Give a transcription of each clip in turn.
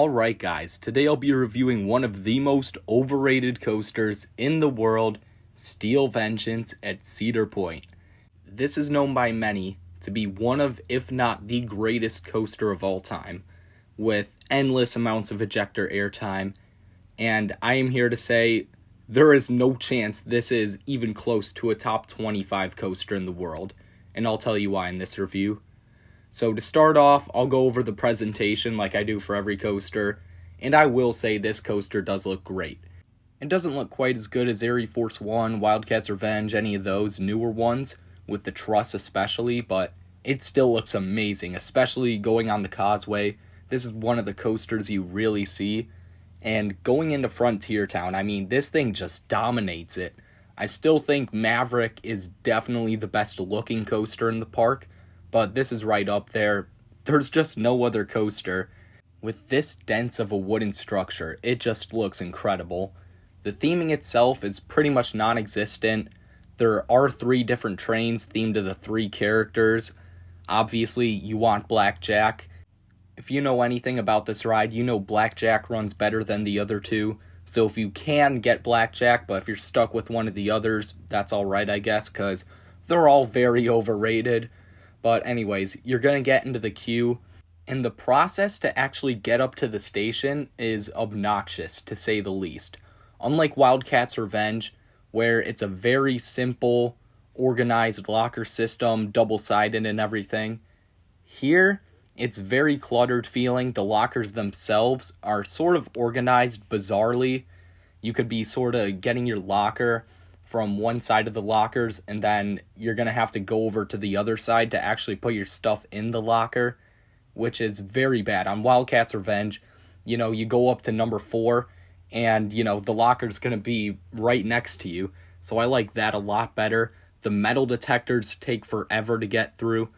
Alright guys, today I'll be reviewing one of the most overrated coasters in the world, Inversions at Cedar Point. This is known by many to be one of, if not the greatest coaster of all time, with endless amounts of ejector airtime, and I am here to say there is no chance this is even close to a top 25 coaster in the world, and I'll tell you why in this review. So to start off, I'll go over the presentation like I do for every coaster, and I will say this coaster does look great. It doesn't look quite as good as Air Force One, Wildcat's Revenge, any of those newer ones, with the truss especially, but it still looks amazing, especially going on the causeway. This is one of the coasters you really see, and going into Frontier Town, I mean, this thing just dominates it. I still think Maverick is definitely the best looking coaster in the park, but this is right up there. There's just no other coaster with this dense of a wooden structure. It just looks incredible. The theming itself is pretty much non-existent. There are 3 different trains themed to the 3 characters. Obviously, you want Blackjack. If you know anything about this ride, you know Blackjack runs better than the other 2. So if you can get Blackjack, but if you're stuck with one of the others, that's alright, I guess, because they're all very overrated. But anyways, you're going to get into the queue, and the process to actually get up to the station is obnoxious, to say the least. Unlike Wildcat's Revenge, where it's a very simple, organized locker system, double-sided and everything, here, it's very cluttered feeling. The lockers themselves are sort of organized bizarrely. You could be sort of getting your locker from one side of the lockers, and then you're going to have to go over to the other side to actually put your stuff in the locker, which is very bad. On Wildcat's Revenge, you go up to number 4, and, the locker's going to be right next to you, so I like that a lot better. The metal detectors take forever to get through.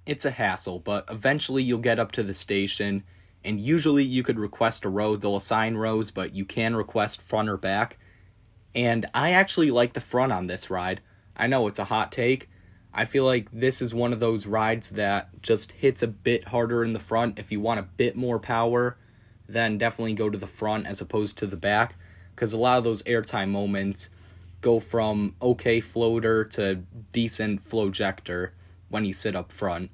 It's a hassle, but eventually you'll get up to the station, and usually you could request a row. They'll assign rows, but you can request front or back. And I actually like the front on this ride. I know it's a hot take. I feel like this is one of those rides that just hits a bit harder in the front. If you want a bit more power, then definitely go to the front as opposed to the back, because a lot of those airtime moments go from okay floater to decent flowjector when you sit up front.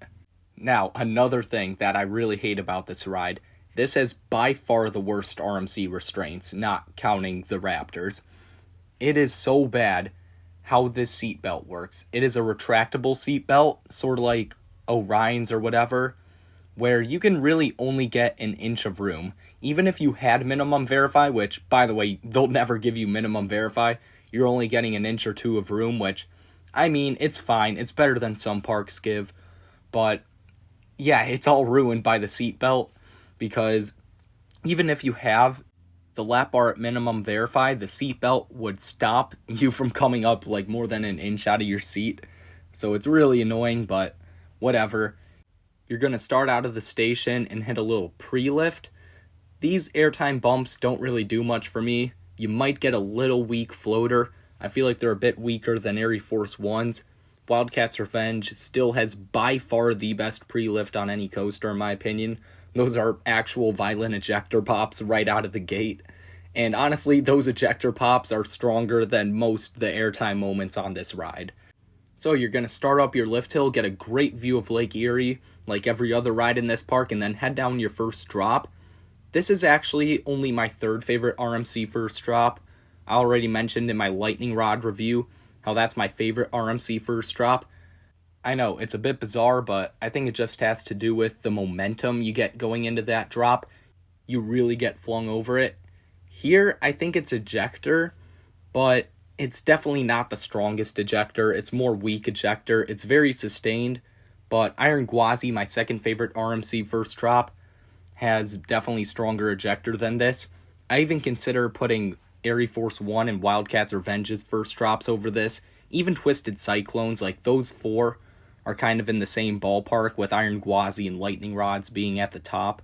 Now, another thing that I really hate about this ride, this has by far the worst RMC restraints, not counting the Raptors. It is so bad how this seatbelt works. It is a retractable seatbelt, sort of like Orion's or whatever, where you can really only get an inch of room. Even if you had minimum verify, which, by the way, they'll never give you minimum verify, you're only getting an inch or 2 of room, which, I mean, it's fine. It's better than some parks give. But, yeah, it's all ruined by the seatbelt, because even if you have the lap bar at minimum verify, the seatbelt would stop you from coming up like more than an inch out of your seat. So it's really annoying, but whatever. You're going to start out of the station and hit a little pre-lift. These airtime bumps don't really do much for me. You might get a little weak floater. I feel like they're a bit weaker than Air Force Ones. Wildcat's Revenge still has by far the best pre-lift on any coaster, in my opinion. Those are actual violent ejector pops right out of the gate. And honestly, those ejector pops are stronger than most the airtime moments on this ride. So you're going to start up your lift hill, get a great view of Lake Erie, like every other ride in this park, and then head down your first drop. This is actually only my 3rd favorite RMC first drop. I already mentioned in my lightning rod review how that's my favorite RMC first drop. I know, it's a bit bizarre, but I think it just has to do with the momentum you get going into that drop. You really get flung over it. Here, I think it's ejector, but it's definitely not the strongest ejector. It's more weak ejector. It's very sustained, but Iron Gwazi, my 2nd favorite RMC first drop, has definitely stronger ejector than this. I even consider putting Air Force One and Wildcat's Revenge's first drops over this. Even Twisted Cyclones, like those 4 are kind of in the same ballpark, with Iron Gwazi and Lightning Rods being at the top.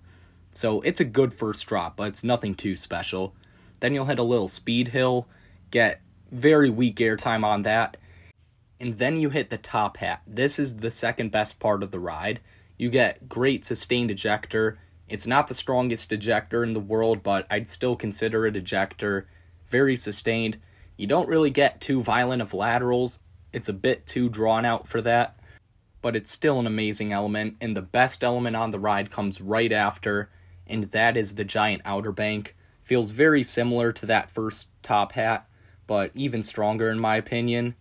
So it's a good first drop, but it's nothing too special. Then you'll hit a little speed hill, get very weak airtime on that, and then you hit the top hat. This is the second best part of the ride. You get great sustained ejector, It's not the strongest ejector in the world, but I'd still consider it ejector. Very sustained. You don't really get too violent of laterals. It's a bit too drawn out for that, but it's still an amazing element, and the best element on the ride comes right after, and that is the giant outer bank. Feels very similar to that first top hat, but even stronger in my opinion.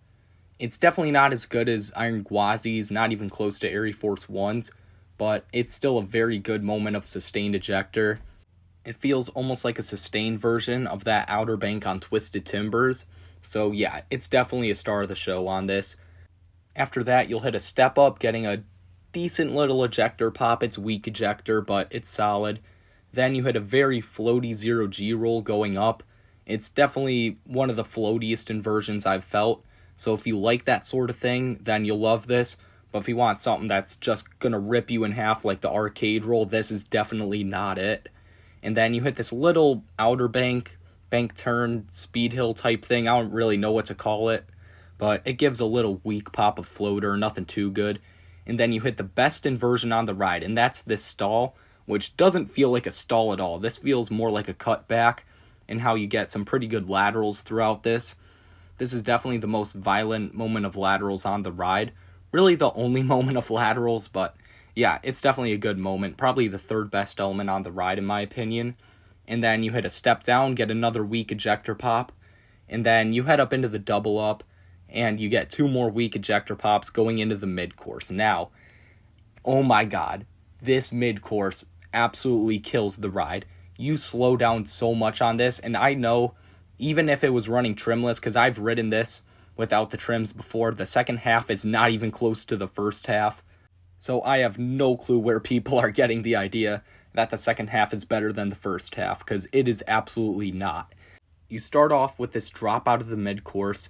It's definitely not as good as Iron Gwazi's, not even close to Air Force One's, but it's still a very good moment of sustained ejector. It feels almost like a sustained version of that outer bank on Twisted Timbers. So yeah, it's definitely a star of the show on this. After that, you'll hit a step up, getting a decent little ejector pop. It's weak ejector, but it's solid. Then you hit a very floaty 0G roll going up. It's definitely one of the floatiest inversions I've felt. So if you like that sort of thing, then you'll love this. But if you want something that's just going to rip you in half like the arcade roll, this is definitely not it. And then you hit this little outer bank turn, speed hill type thing. I don't really know what to call it, but it gives a little weak pop of floater, nothing too good. And then you hit the best inversion on the ride, and that's this stall, which doesn't feel like a stall at all. This feels more like a cutback, and how you get some pretty good laterals throughout this. This is definitely the most violent moment of laterals on the ride. Really the only moment of laterals, but yeah, it's definitely a good moment. Probably the third best element on the ride in my opinion. And then you hit a step down, get another weak ejector pop, and then you head up into the double up, and you get two more weak ejector pops going into the mid-course. Now, oh my god, this mid-course absolutely kills the ride. You slow down so much on this, and I know, even if it was running trimless, because I've ridden this without the trims before, the second half is not even close to the first half. So I have no clue where people are getting the idea that the second half is better than the first half, because it is absolutely not. You start off with this drop out of the mid-course,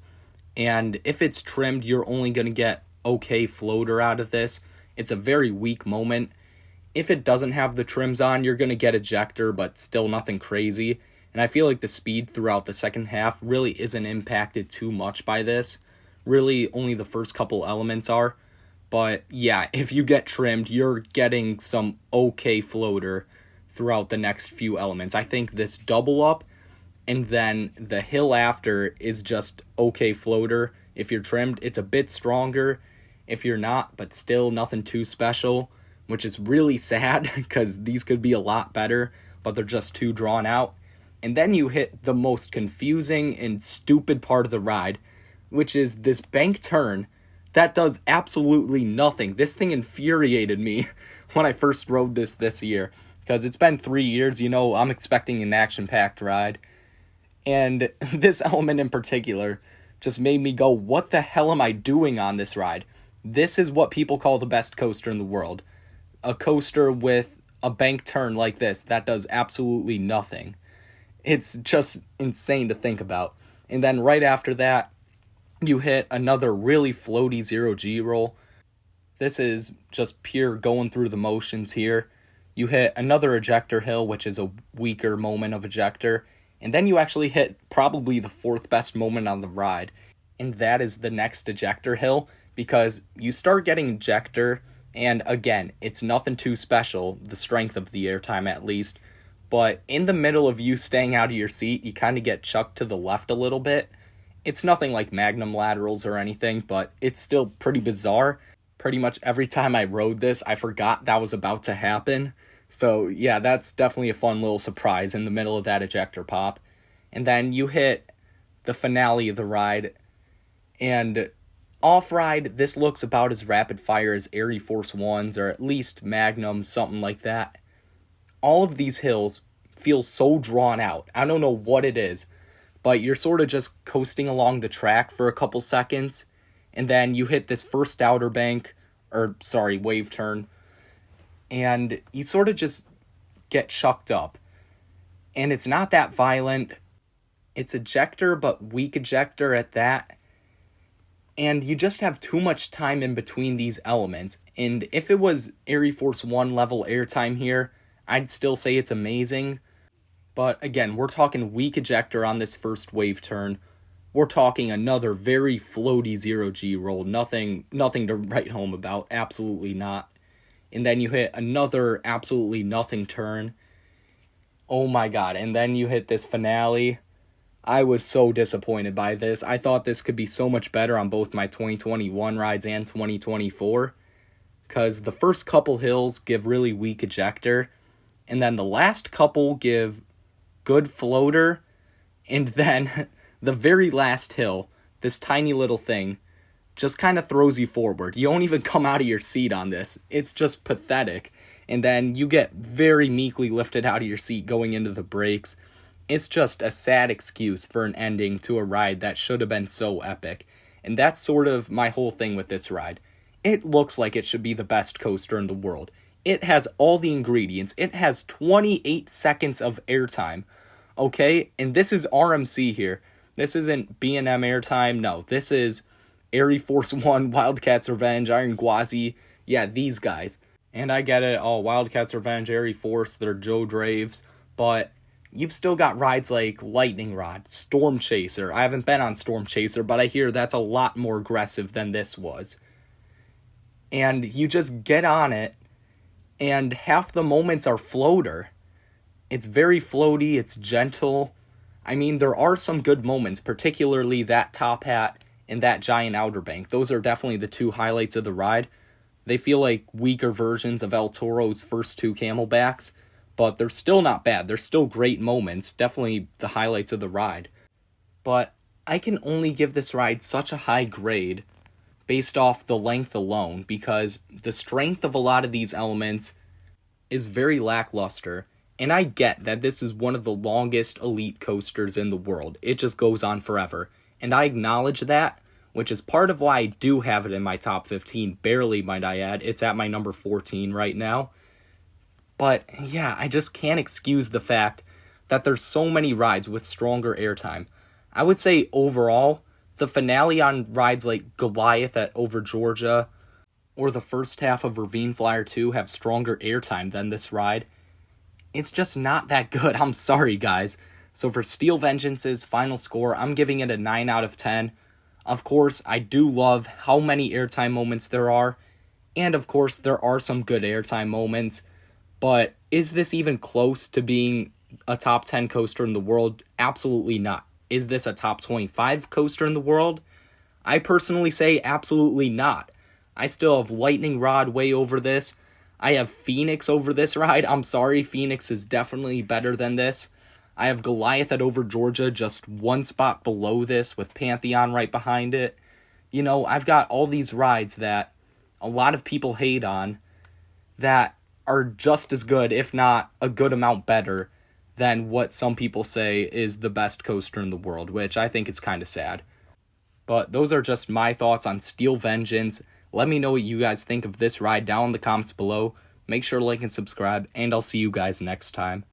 and if it's trimmed, you're only going to get okay floater out of this. It's a very weak moment. If it doesn't have the trims on, you're going to get ejector, but still nothing crazy. And I feel like the speed throughout the second half really isn't impacted too much by this. Really, only the first couple elements are. But yeah, if you get trimmed, you're getting some okay floater throughout the next few elements. I think this double up and then the hill after is just okay floater. If you're trimmed, it's a bit stronger. If you're not, but still nothing too special, which is really sad because these could be a lot better, but they're just too drawn out. And then you hit the most confusing and stupid part of the ride, which is this bank turn that does absolutely nothing. This thing infuriated me when I first rode this year, because it's been 3 years, I'm expecting an action-packed ride. And this element in particular just made me go, what the hell am I doing on this ride? This is what people call the best coaster in the world. A coaster with a bank turn like this that does absolutely nothing. It's just insane to think about. And then right after that, you hit another really floaty 0G roll. This is just pure going through the motions here. You hit another ejector hill, which is a weaker moment of ejector. And then you actually hit probably the fourth best moment on the ride. And that is the next ejector hill, because you start getting ejector, and again, it's nothing too special, the strength of the airtime at least. But in the middle of you staying out of your seat, you kind of get chucked to the left a little bit. It's nothing like Magnum laterals or anything, but it's still pretty bizarre. Pretty much every time I rode this, I forgot that was about to happen. So yeah, that's definitely a fun little surprise in the middle of that ejector pop. And then you hit the finale of the ride. And off-ride, this looks about as rapid fire as Air Force Ones, or at least Magnum, something like that. All of these hills feel so drawn out. I don't know what it is, but you're sort of just coasting along the track for a couple seconds, and then you hit this first outer bank, wave turn, and you sort of just get chucked up. And it's not that violent. It's ejector, but weak ejector at that. And you just have too much time in between these elements. And if it was Air Force One level airtime here, I'd still say it's amazing. But again, we're talking weak ejector on this first wave turn. We're talking another very floaty 0G roll. Nothing to write home about. Absolutely not. and then you hit another absolutely nothing turn. Oh my god, and then you hit this finale. I was so disappointed by this. I thought this could be so much better on both my 2021 rides and 2024, because the first couple hills give really weak ejector, and then the last couple give good floater, and then the very last hill, this tiny little thing, just kind of throws you forward. You don't even come out of your seat on this. It's just pathetic. And then you get very meekly lifted out of your seat going into the brakes. It's just a sad excuse for an ending to a ride that should have been so epic. And that's sort of my whole thing with this ride. It looks like it should be the best coaster in the world. It has all the ingredients. It has 28 seconds of airtime. Okay? And this is RMC here. This isn't B&M airtime. No, this is Air Force One, Wildcats Revenge, Iron Gwazi. Yeah, these guys. And I get it, oh, Wildcats Revenge, Air Force, they're Joe Draves, but you've still got rides like Lightning Rod, Storm Chaser. I haven't been on Storm Chaser, but I hear that's a lot more aggressive than this was. And you just get on it, and half the moments are floater. It's very floaty, it's gentle. I mean, there are some good moments, particularly that top hat and that giant outer bank. Those are definitely the two highlights of the ride. They feel like weaker versions of El Toro's first two camelbacks, but they're still not bad. They're still great moments, definitely the highlights of the ride. But I can only give this ride such a high grade based off the length alone, because the strength of a lot of these elements is very lackluster. And I get that this is one of the longest elite coasters in the world. It just goes on forever. And I acknowledge that, which is part of why I do have it in my top 15. Barely, might I add. It's at my number 14 right now. But yeah, I just can't excuse the fact that there's so many rides with stronger airtime. I would say overall, the finale on rides like Goliath at Over Georgia or the first half of Ravine Flyer 2 have stronger airtime than this ride. It's just not that good. I'm sorry, guys. So for Steel Vengeance's final score, I'm giving it a 9 out of 10. Of course, I do love how many airtime moments there are, and of course, there are some good airtime moments, but is this even close to being a top 10 coaster in the world? Absolutely not. Is this a top 25 coaster in the world? I personally say absolutely not. I still have Lightning Rod way over this. I have Phoenix over this ride. I'm sorry, Phoenix is definitely better than this. I have Goliath at Over Georgia just one spot below this with Pantheon right behind it. You know, I've got all these rides that a lot of people hate on that are just as good, if not a good amount better, than what some people say is the best coaster in the world, which I think is kind of sad. But those are just my thoughts on Steel Vengeance. Let me know what you guys think of this ride down in the comments below. Make sure to like and subscribe, and I'll see you guys next time.